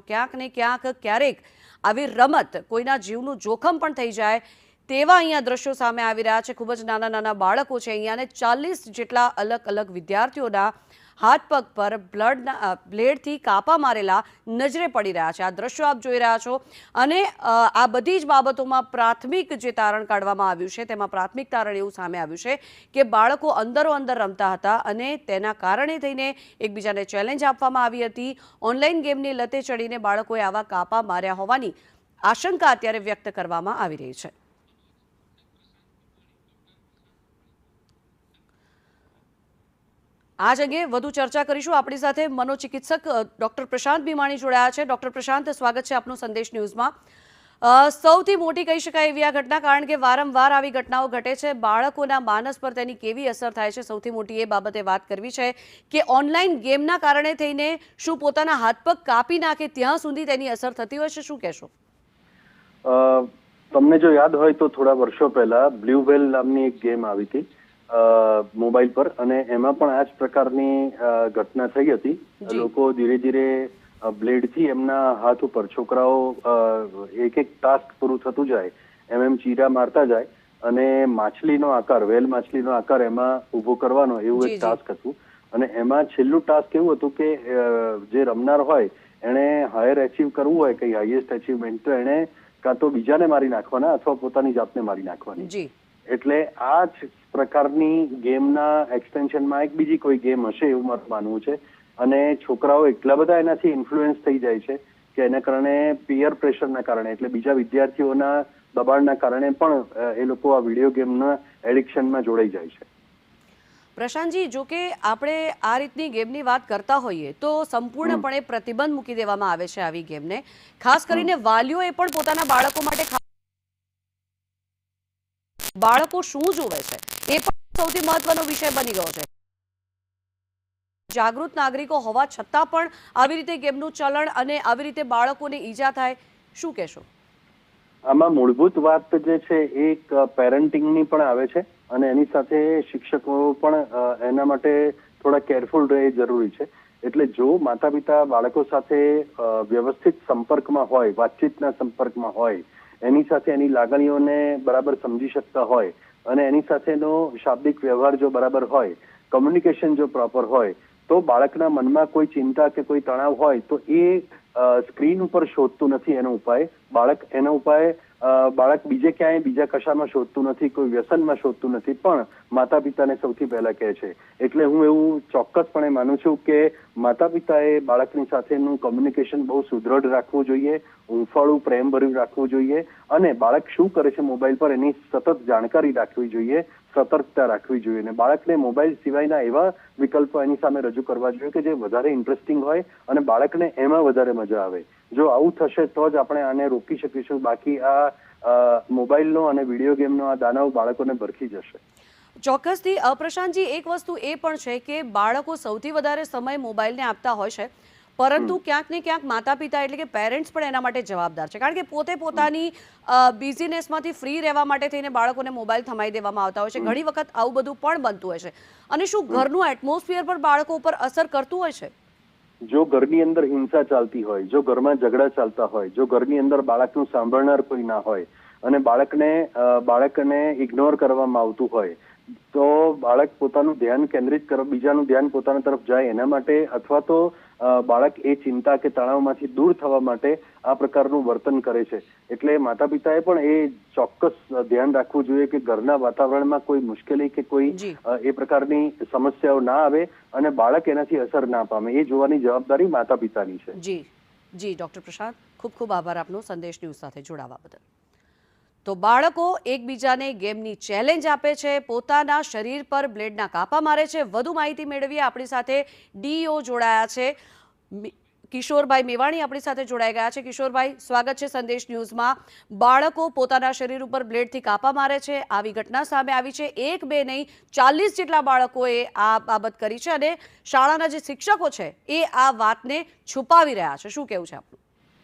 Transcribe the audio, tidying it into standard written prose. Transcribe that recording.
ક્યાંક ને ક્યાંક ક્યારેક આવી રમત કોઈના જીવનું જોખમ પણ થઈ જાય તેવા અહીંયા દ્રશ્યો સામે આવી રહ્યા છે। ખૂબ જ નાના નાના બાળકો છે અહીંયા ને 40 જેટલા અલગ અલગ વિદ્યાર્થીઓના હાથ પગ પર બ્લેડથી કાપા મારેલા નજરે પડી રહ્યા છે। આ દ્રશ્યો આપ જોઈ રહ્યા છો અને આ બધી જ બાબતોમાં પ્રાથમિક જે તારણ કાઢવામાં આવ્યું છે તેમાં પ્રાથમિક તારણ એવું સામે આવ્યું છે કે બાળકો અંદરો અંદર રમતા હતા અને તેના કારણે થઈને એકબીજાને ચેલેન્જ આપવામાં આવી હતી। ઓનલાઈન ગેમની લતે ચડીને બાળકોએ આવા કાપા માર્યા હોવાની આશંકા અત્યારે વ્યક્ત કરવામાં આવી રહી છે। आज अंगे વધુ ચર્ચા કરીશું। આપણી સાથે મનોચિકિત્સક ડોક્ટર પ્રશાંત ભીમાણી જોડાયા છે। ડોક્ટર પ્રશાંત, સ્વાગત છે આપનું સંદેશ ન્યૂઝમાં। સૌથી મોટી કહી શકાય એવી આ ઘટના, કારણ કે વારંવાર આવી ઘટનાઓ ઘટે છે। બાળકોના માનસ પર તેની કેવી અસર થાય છે, સૌથી મોટી એ બાબતે વાત કરવી છે કે ઓનલાઈન ગેમના કારણે થઈને શું પોતાના હાથ પગ કાપી નાખે ત્યાં સુધી તેની અસર થતી હોય છે, શું કહેશો? તમને જો યાદ હોય તો થોડા વર્ષો પહેલા બ્લુ વેલ નામની એક ગેમ આવી હતી મોબાઈલ પર, અને એમાં પણ આ જ પ્રકારની ઘટના થઈ હતી। લોકો ધીરે ધીરે બ્લેડથી એમના હાથ ઉપર, છોકરાઓ એક એક ટાસ્ક પૂરું થતું જાય એમ ચીરા મારતા જાય અને માછલીનો આકાર, વેલ માછલીનો આકાર એમાં ઉભો કરવાનો એવું એક ટાસ્ક હતું। અને એમાં છેલ્લું ટાસ્ક એવું હતું કે જે રમનાર હોય એને હાયર એચીવ કરવું હોય, કે હાઈએસ્ટ એચીવમેન્ટ, તો એને કાં તો બીજાને મારી નાખવાના અથવા પોતાની જાતને મારી નાખવાની। એટલે આ જ પ્રકારની ગેમના એક્સટેન્શનમાં એક બીજી કોઈ ગેમ હશે એવું મારું માનવું છે। અને છોકરાઓ એટલા બધા એનાથી ઇન્ફ્લુઅન્સ થઈ જાય છે કે એના કારણે પીયર પ્રેશરના કારણે, એટલે બીજા વિદ્યાર્થીઓના દબાણના કારણે પણ એ લોકો આ વિડીયો ગેમના એડિક્શનમાં જોડાઈ જાય છે। પ્રશાંતજી, જો કે આપણે આ રીતની ગેમની વાત કરતા હોઈએ તો સંપૂર્ણપણે પ્રતિબંધ મૂકી દેવામાં આવે છે આવી ગેમને। ખાસ કરીને વાલીઓએ પણ પોતાના બાળકો માટે બાળકો શું જોવે છે એ પણ સૌથી મહત્વનો વિષય બની ગયો છે। જાગૃત નાગરિકો હોવા છતાં પણ આવી રીતે ગેમનું ચલણ અને આવી રીતે બાળકોને ઈજા થાય, શું કહેશો? આમાં મૂળભૂત વાત જે છે એક પેરેન્ટિંગની પણ આવે છે અને એની સાથે શિક્ષકો પણ એના માટે થોડા કેરફુલ રહે જરૂરી છે। એટલે જો માતા પિતા બાળકો સાથે વ્યવસ્થિત સંપર્કમાં હોય, વાતચીતના સંપર્કમાં હોય, એની સાથે એની લાગણીઓને બરાબર સમજી શકતા હોય અને એની સાથેનો શાબ્દિક વ્યવહાર જો બરાબર હોય, કમ્યુનિકેશન જો પ્રોપર હોય, તો બાળકના મનમાં કોઈ ચિંતા કે કોઈ તણાવ હોય તો એ સ્ક્રીન ઉપર શોધતું નથી એનો ઉપાય। બાળક બીજે ક્યાંય બીજા કશામાં શોધતું નથી, કોઈ વ્યસનમાં શોધતું નથી, પણ માતા પિતાને સૌથી પહેલા કહે છે। એટલે હું એવું ચોક્કસપણે માનું છું કે માતા પિતાએ બાળકની સાથેનું કમ્યુનિકેશન બહુ સુદૃઢ રાખવું જોઈએ, હૂંફાળું, પ્રેમભર્યું રાખવું જોઈએ અને બાળક શું કરે છે મોબાઈલ પર એની સતત જાણકારી રાખવી જોઈએ, સતર્કતા રાખવી જોઈએ અને બાળકને મોબાઈલ સિવાયના એવા વિકલ્પો એની સામે રજૂ કરવા જોઈએ કે જે વધારે ઇન્ટરેસ્ટિંગ હોય અને બાળકને એમાં વધારે મજા આવે। જો આવું થશે તો જ આપણે આને રોકી શકીશું, બાકી આ મોબાઈલનો અને વિડીયો ગેમનો આ દાનવ બાળકોને ભરખી જશે। ચોક્કસથી। પ્રશાંતજી, એક વસ્તુ એ પણ છે કે બાળકો સૌથી વધારે સમય મોબાઈલને આપતા હોય છે, પરંતુ ક્યાંક ને ક્યાંક માતા પિતા એટલે કે પેરેન્ટ્સ પણ એના માટે જવાબદાર છે, કારણ કે પોતે પોતાની બિઝીનેસમાંથી ફ્રી રહેવા માટે થઈને બાળકોને મોબાઈલ થમાઈ દેવામાં આવતા હોય છે। ઘણી વખત આવું બધું પણ બનતું હોય છે, અને શું ઘરનું એટમોસ્ફિયર પર બાળકો ઉપર અસર કરતું હોય છે? જો ઘરની અંદર હિંસા ચાલતી હોય, જો ઘરમાં ઝઘડા ચાલતા હોય, જો ઘરની અંદર બાળકનું સાંભળનાર કોઈ ના હોય અને બાળકને ઇગ્નોર કરવામાં આવતું હોય, તો બાળક પોતાનું ધ્યાન કેન્દ્રિત કરવા, બીજાનું ધ્યાન પોતાના તરફ જાય એના માટે, અથવા તો બાળક એ ચિંતા કે તણાવમાંથી દૂર થવા માટે આ પ્રકારનું વર્તન કરે છે। એટલે માતા પિતાએ પણ એ ચોક્કસ ધ્યાન રાખવું જોઈએ કે ઘરના વાતાવરણમાં કોઈ મુશ્કેલી કે કોઈ એ પ્રકારની સમસ્યાઓ ના આવે અને બાળક એનાથી અસર ના પામે, એ જોવાની જવાબદારી માતા પિતાની છે। જી ડોક્ટર પ્રશાંત, ખૂબ ખૂબ આભાર આપનો સંદેશ ન્યૂઝ સાથે જોડાવા બદલ। તો બાળકો એકબીજાને ગેમની ચેલેન્જ આપે છે, પોતાના શરીર પર બ્લેડના કાપા મારે છે। વધુ માહિતી મેળવીએ, આપણી સાથે ડીઓ જોડાયા છે, કિશોરભાઈ મેવાણી આપણી સાથે જોડાઈ ગયા છે। કિશોરભાઈ, સ્વાગત છે સંદેશ ન્યૂઝમાં। બાળકો પોતાના શરીર ઉપર બ્લેડથી કાપા મારે છે, આવી ઘટના સામે આવી છે। એક બે નહીં, 40 જેટલા બાળકોએ આ બાબત કરી છે અને શાળાના જે શિક્ષકો છે એ આ વાતને છુપાવી રહ્યા છે, શું કહેવું છે આપનું?